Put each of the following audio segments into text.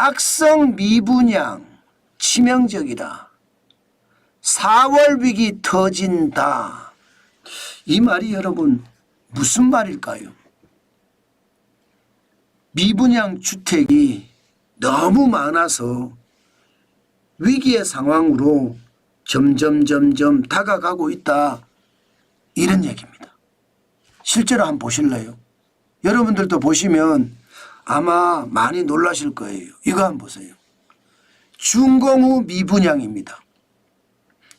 악성 미분양 치명적이라. 4월 위기 터진다. 이 말이 여러분 무슨 말일까요? 미분양 주택이 너무 많아서 위기의 상황으로 점점 다가가고 있다. 이런 얘기입니다. 실제로 한번 보실래요? 여러분들도 보시면 아마 많이 놀라실 거예요. 이거 한번 보세요. 준공후 미분양입니다.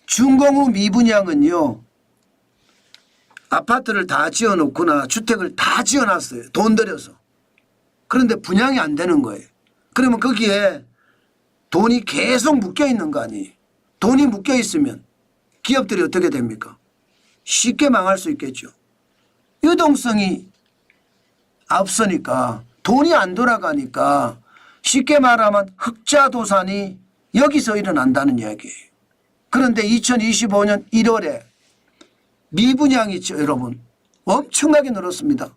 준공후 미분양은요, 아파트를 다 지어놓거나 주택을 다 지어놨어요. 돈 들여서. 그런데 분양이 안 되는 거예요. 그러면 거기에 돈이 계속 묶여 있는 거 아니에요. 돈이 묶여 있으면 기업들이 어떻게 됩니까? 쉽게 망할 수 있겠죠. 유동성이 앞서니까 돈이 안 돌아가니까 쉽게 말하면 흑자도산이 여기서 일어난다는 이야기예요. 그런데 2025년 1월에 미분양이 있죠, 여러분. 엄청나게 늘었습니다.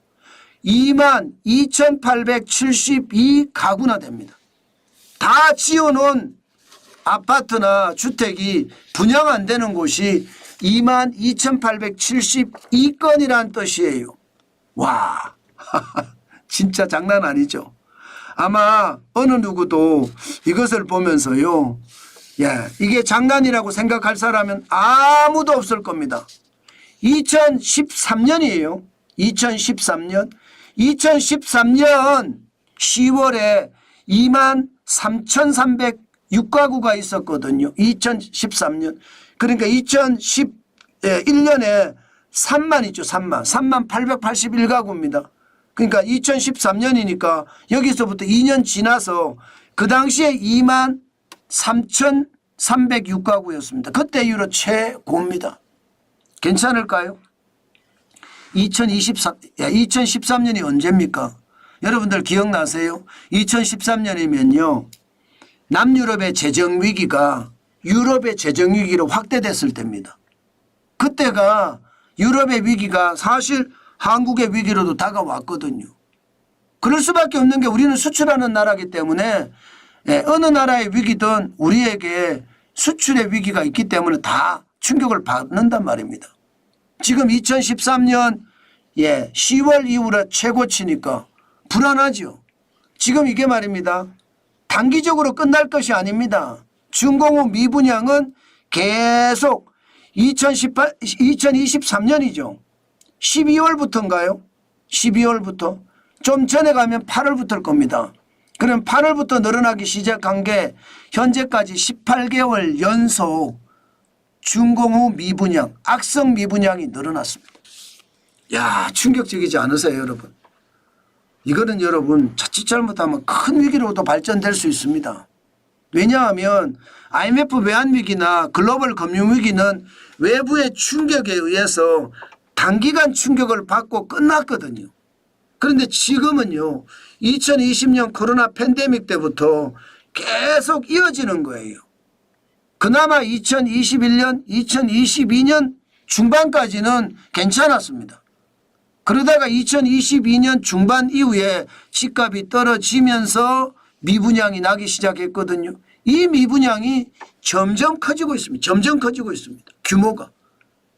22,872가구나 됩니다. 다 지어놓은 아파트나 주택이 분양 안 되는 곳이 22,872건이란 뜻이에요. 와, 진짜 장난 아니죠. 아마 어느 누구도 이것을 보면서요, 야, 이게 장난이라고 생각할 사람은 아무도 없을 겁니다. 2013년이에요. 2013년 10월에 23,306가구가 있었거든요. 2013년. 그러니까 2011년에 3만 있죠. 3만 881가구입니다. 그러니까 2013년이니까 여기서부터 2년 지나서 그 당시에 23,306가구였습니다. 그때 이후로 최고입니다. 괜찮을까요? 2013년이 언제입니까? 여러분들 기억나세요? 2013년이면요. 남유럽의 재정위기가 유럽의 재정위기로 확대됐을 때입니다. 그때가 유럽의 위기가 사실 한국의 위기로도 다가왔거든요. 그럴 수밖에 없는 게 우리는 수출하는 나라이기 때문에 어느 나라의 위기든 우리에게 수출의 위기가 있기 때문에 다 충격을 받는단 말입니다. 지금 2013년 10월 이후로 최고치니까 불안하죠. 지금 이게 말입니다. 단기적으로 끝날 것이 아닙니다. 준공후 미분양은 계속 2023년이죠. 12월부터인가요? 12월부터. 좀 전에 가면 8월부터일 겁니다. 그럼 8월부터 늘어나기 시작한 게 현재까지 18개월 연속 준공후 미분양, 악성 미분양이 늘어났습니다. 야, 충격적이지 않으세요, 여러분? 이거는 여러분 자칫 잘못하면 큰 위기로도 발전될 수 있습니다. 왜냐하면 IMF 외환위기나 글로벌 금융위기는 외부의 충격에 의해서 단기간 충격을 받고 끝났거든요. 그런데 지금은요, 2020년 코로나 팬데믹 때부터 계속 이어지는 거예요. 그나마 2021년, 2022년 중반까지는 괜찮았습니다. 그러다가 2022년 중반 이후에 집값이 떨어지면서 미분양이 나기 시작했거든요. 이 미분양이 점점 커지고 있습니다. 점점 커지고 있습니다. 규모가.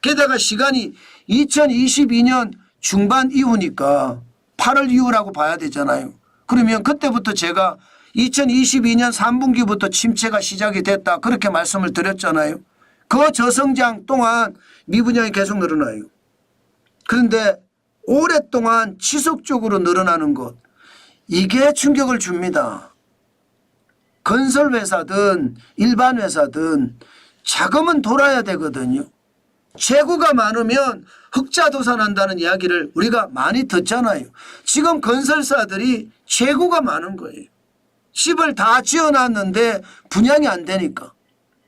게다가 시간이 2022년 중반 이후니까 8월 이후라고 봐야 되잖아요. 그러면 그때부터 제가 2022년 3분기부터 침체가 시작이 됐다. 그렇게 말씀을 드렸잖아요. 그 저성장 동안 미분양이 계속 늘어나요. 그런데 오랫동안 지속적으로 늘어나는 것, 이게 충격을 줍니다. 건설회사든 일반 회사든 자금은 돌아야 되거든요. 재고가 많으면 흑자도산한다는 이야기를 우리가 많이 듣잖아요. 지금 건설사들이 재고가 많은 거예요. 집을 다 지어놨는데 분양이 안 되니까.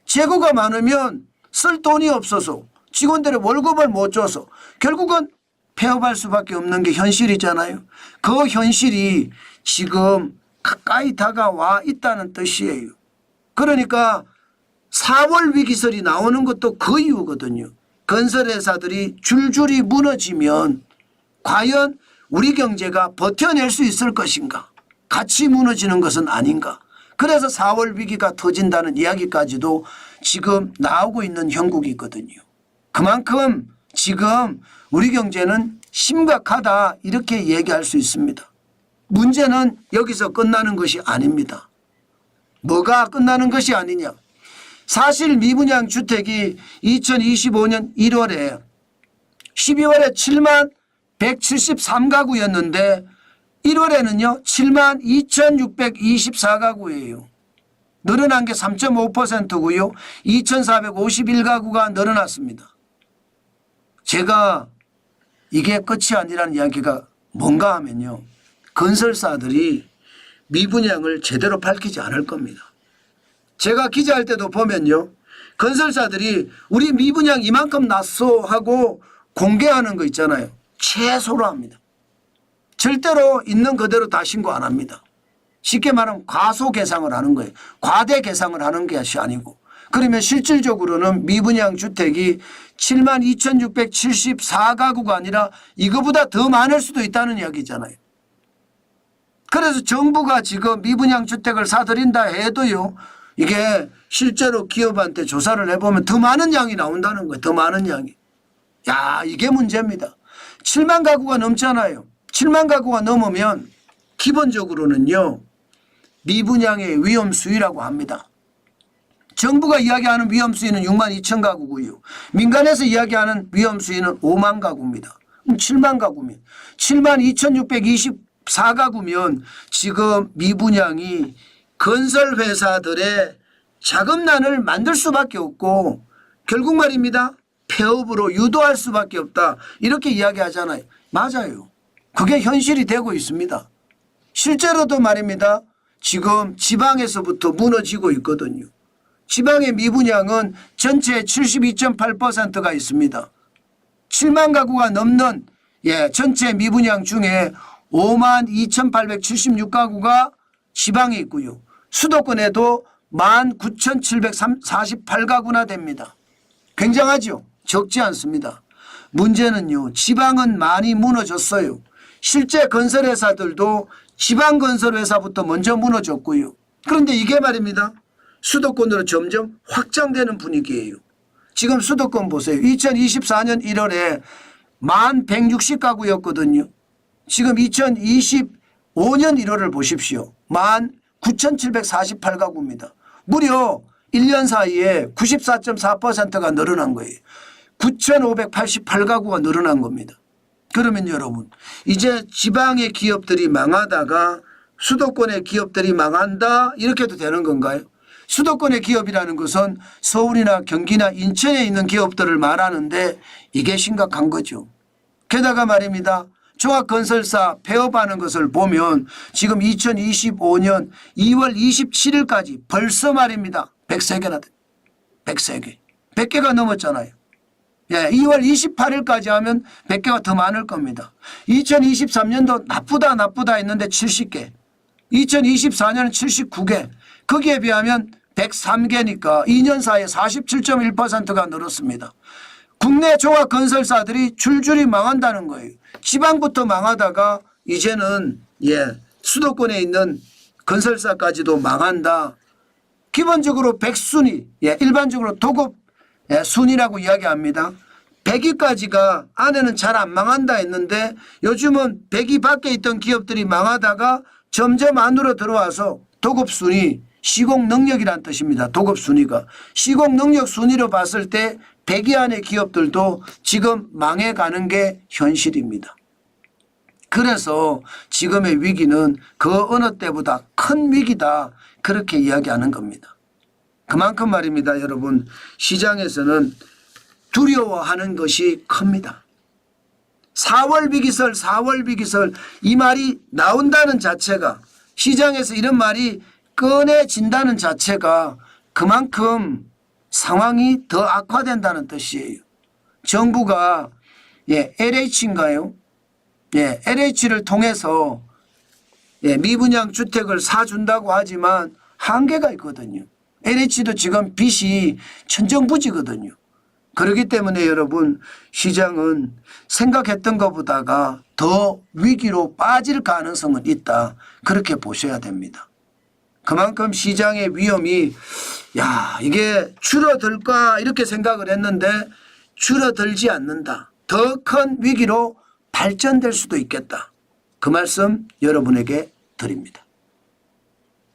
재고가 많으면 쓸 돈이 없어서 직원들의 월급을 못 줘서 결국은 폐업할 수밖에 없는 게 현실이잖아요. 그 현실이 지금 가까이 다가와 있다는 뜻이에요. 그러니까 4월 위기설이 나오는 것도 그 이유거든요. 건설회사들이 줄줄이 무너지면 과연 우리 경제가 버텨낼 수 있을 것인가? 같이 무너지는 것은 아닌가? 그래서 4월 위기가 터진다는 이야기까지도 지금 나오고 있는 형국이 있거든요. 그만큼 지금 우리 경제는 심각하다 이렇게 얘기할 수 있습니다. 문제는 여기서 끝나는 것이 아닙니다. 뭐가 끝나는 것이 아니냐. 사실 미분양 주택이 2025년 1월에 12월에 7만 173가구였는데 1월에는요 7만 2624가구예요. 늘어난 게 3.5%고요. 2451가구가 늘어났습니다. 제가 이게 끝이 아니라는 이야기가 뭔가 하면요. 건설사들이 미분양을 제대로 밝히지 않을 겁니다. 제가 기자할 때도 보면요. 건설사들이 우리 미분양 이만큼 났어 하고 공개하는 거 있잖아요. 최소로 합니다. 절대로 있는 그대로 다 신고 안 합니다. 쉽게 말하면 과소계상을 하는 거예요. 과대계상을 하는 것이 아니고. 그러면 실질적으로는 미분양 주택이 72,674가구가 아니라 이거보다 더 많을 수도 있다는 이야기잖아요. 그래서 정부가 지금 미분양 주택을 사들인다 해도요. 이게 실제로 기업한테 조사를 해보면 더 많은 양이 나온다는 거예요. 더 많은 양이. 야, 이게 문제입니다. 7만 가구가 넘잖아요. 7만 가구가 넘으면 기본적으로는요. 미분양의 위험 수위라고 합니다. 정부가 이야기하는 위험 수위는 6만 2천 가구고요. 민간에서 이야기하는 위험 수위는 5만 가구입니다. 7만 가구면 7만 2,624가구면 지금 미분양이 건설회사들의 자금난을 만들 수밖에 없고 결국 말입니다. 폐업으로 유도할 수밖에 없다. 이렇게 이야기하잖아요. 맞아요. 그게 현실이 되고 있습니다. 실제로도 말입니다. 지금 지방에서부터 무너지고 있거든요. 지방의 미분양은 전체의 72.8%가 있습니다. 7만 가구가 넘는 전체 미분양 중에 5만 2,876가구가 지방에 있고요. 수도권에도 19,748가구나 됩니다. 굉장하죠? 적지 않습니다. 문제는요. 지방은 많이 무너졌어요. 실제 건설회사들도 지방건설회사부터 먼저 무너졌고요. 그런데 이게 말입니다. 수도권으로 점점 확장되는 분위기예요. 지금 수도권 보세요. 2024년 1월에 1160가구였거든요. 지금 2025년 1월을 보십시오. 19,748가구입니다. 무려 1년 사이에 94.4%가 늘어난 거예요. 9,588가구가 늘어난 겁니다. 그러면 여러분 이제 지방의 기업들이 망하다가 수도권의 기업들이 망한다 이렇게도 되는 건가요? 수도권의 기업이라는 것은 서울이나 경기나 인천에 있는 기업들을 말하는데 이게 심각한 거죠. 게다가 말입니다. 종합건설사 폐업하는 것을 보면 지금 2025년 2월 27일까지 벌써 말입니다. 103개나 돼. 103개. 100개가 넘었잖아요. 2월 28일까지 하면 100개가 더 많을 겁니다. 2023년도 나쁘다 했는데 70개. 2024년은 79개. 거기에 비하면 103개니까 2년 사이에 47.1%가 늘었습니다. 국내 종합건설사들이 줄줄이 망한다는 거예요. 지방부터 망하다가 이제는 수도권에 있는 건설사까지도 망한다. 기본적으로 100순위, 일반적으로 도급 순위라고 이야기합니다. 100위까지가 안에는 잘 안 망한다 했는데 요즘은 100위 밖에 있던 기업들이 망하다가 점점 안으로 들어와서 도급 순위, 시공 능력이란 뜻입니다. 도급 순위가. 시공 능력 순위로 봤을 때 100위 안의 기업들도 지금 망해가는 게 현실입니다. 그래서 지금의 위기는 그 어느 때보다 큰 위기다. 그렇게 이야기하는 겁니다. 그만큼 말입니다. 여러분 시장에서는 두려워하는 것이 큽니다. 4월 비기설 4월 비기설 이 말이 나온다는 자체가 시장에서 이런 말이 꺼내진다는 자체가 그만큼 상황이 더 악화된다는 뜻이에요. 정부가 LH인가요? LH를 통해서 미분양 주택을 사준다고 하지만 한계가 있거든요. LH도 지금 빚이 천정부지거든요. 그렇기 때문에 여러분 시장은 생각했던 것보다가 더 위기로 빠질 가능성은 있다. 그렇게 보셔야 됩니다. 그만큼 시장의 위험이 야 이게 줄어들까 이렇게 생각을 했는데 줄어들지 않는다. 더 큰 위기로 발전될 수도 있겠다. 그 말씀 여러분에게 드립니다.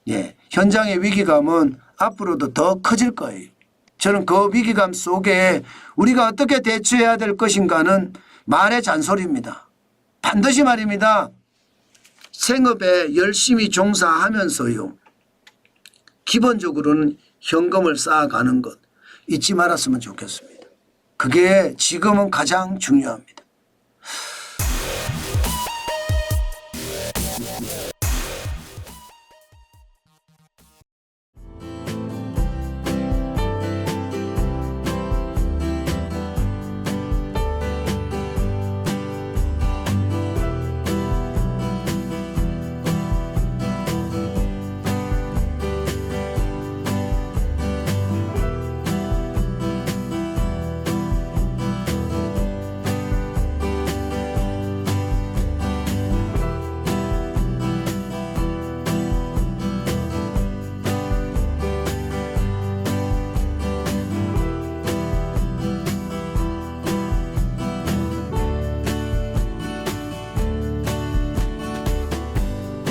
예, 현장의 위기감은 앞으로도 더 커질 거예요. 저는 그 위기감 속에 우리가 어떻게 대처해야 될 것인가는 말의 잔소리입니다. 반드시 말입니다. 생업에 열심히 종사하면서요. 기본적으로는 현금을 쌓아가는 것 잊지 말았으면 좋겠습니다. 그게 지금은 가장 중요합니다.